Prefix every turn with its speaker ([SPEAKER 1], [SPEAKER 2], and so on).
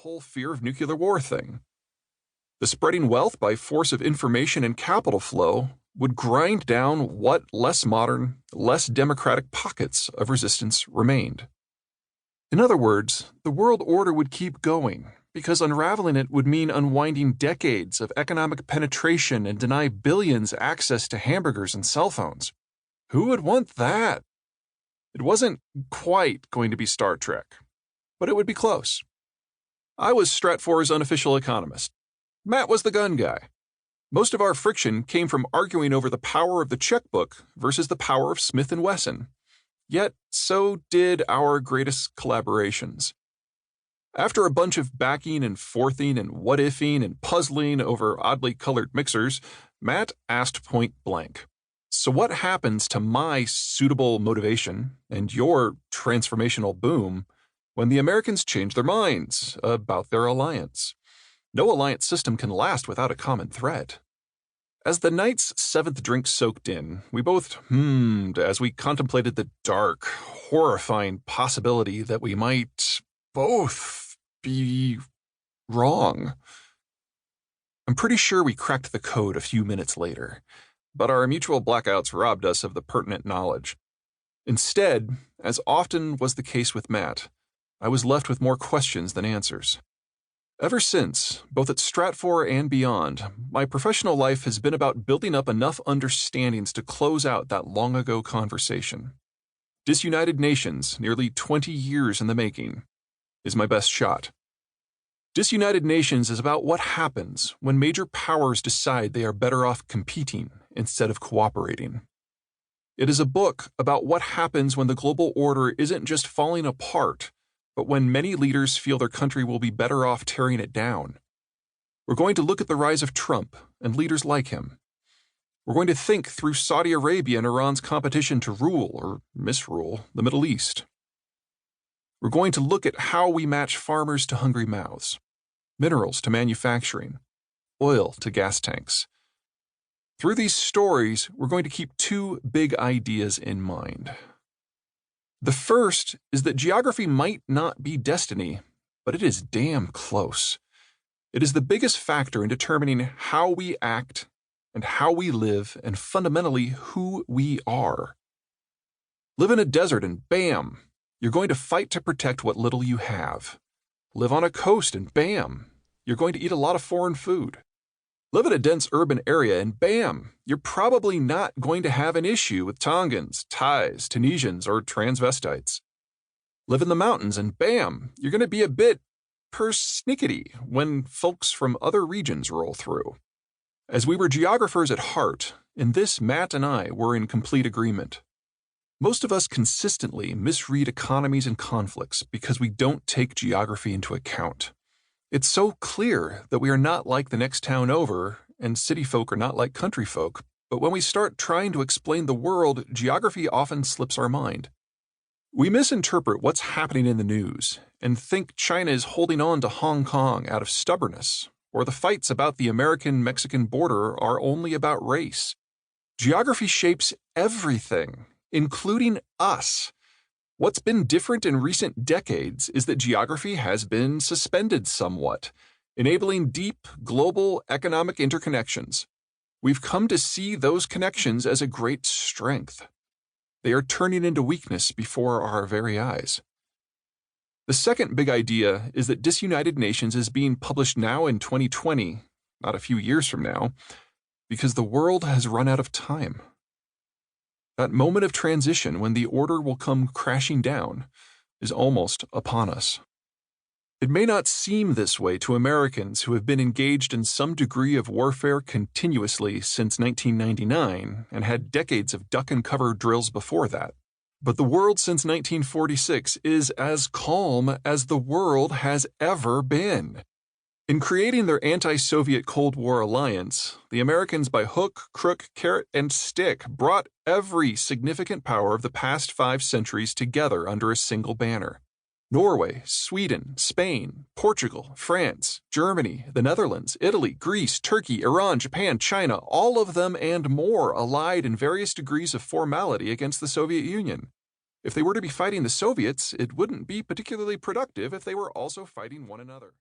[SPEAKER 1] whole fear of nuclear war thing. The spreading wealth by force of information and capital flow would grind down what less modern, less democratic pockets of resistance remained. In other words, the world order would keep going, because unraveling it would mean unwinding decades of economic penetration and deny billions access to hamburgers and cell phones. Who would want that? It wasn't quite going to be Star Trek, but it would be close. I was Stratfor's unofficial economist. Matt was the gun guy. Most of our friction came from arguing over the power of the checkbook versus the power of Smith & Wesson. Yet, so did our greatest collaborations. After a bunch of backing and forthing and what-ifing and puzzling over oddly colored mixers, Matt asked point blank, "So what happens to my suitable motivation and your transformational boom when the Americans change their minds about their alliance? No alliance system can last without a common threat." As the night's seventh drink soaked in, we both hummed as we contemplated the dark, horrifying possibility that we might both be wrong. I'm pretty sure we cracked the code a few minutes later, but our mutual blackouts robbed us of the pertinent knowledge. Instead, as often was the case with Matt, I was left with more questions than answers. Ever since, both at Stratfor and beyond, my professional life has been about building up enough understandings to close out that long-ago conversation. Disunited Nations, nearly 20 years in the making, is my best shot. Disunited Nations is about what happens when major powers decide they are better off competing instead of cooperating. It is a book about what happens when the global order isn't just falling apart, but when many leaders feel their country will be better off tearing it down. We're going to look at the rise of Trump and leaders like him. We're going to think through Saudi Arabia and Iran's competition to rule, or misrule, the Middle East. We're going to look at how we match farmers to hungry mouths, minerals to manufacturing, oil to gas tanks. Through these stories, we're going to keep two big ideas in mind. The first is that geography might not be destiny, but it is damn close. It is the biggest factor in determining how we act and how we live and fundamentally who we are. Live in a desert and bam, you're going to fight to protect what little you have. Live on a coast and bam, you're going to eat a lot of foreign food. Live in a dense urban area and bam, you're probably not going to have an issue with Tongans, Thais, Tunisians, or transvestites. Live in the mountains and bam, you're going to be a bit persnickety when folks from other regions roll through. As we were geographers at heart, in this Matt and I were in complete agreement. Most of us consistently misread economies and conflicts because we don't take geography into account. It's so clear that we are not like the next town over, and city folk are not like country folk, but when we start trying to explain the world, geography often slips our mind. We misinterpret what's happening in the news and think China is holding on to Hong Kong out of stubbornness, or the fights about the American-Mexican border are only about race. Geography shapes everything, including us. What's been different in recent decades is that geography has been suspended somewhat, enabling deep, global economic interconnections. We've come to see those connections as a great strength. They are turning into weakness before our very eyes. The second big idea is that Disunited Nations is being published now in 2020, not a few years from now, because the world has run out of time. That moment of transition when the order will come crashing down is almost upon us. It may not seem this way to Americans who have been engaged in some degree of warfare continuously since 1999 and had decades of duck and cover drills before that. But the world since 1946 is as calm as the world has ever been. In creating their anti-Soviet Cold War alliance, the Americans by hook, crook, carrot, and stick brought every significant power of the past 5 centuries together under a single banner. Norway, Sweden, Spain, Portugal, France, Germany, the Netherlands, Italy, Greece, Turkey, Iran, Japan, China, all of them and more allied in various degrees of formality against the Soviet Union. If they were to be fighting the Soviets, it wouldn't be particularly productive if they were also fighting one another.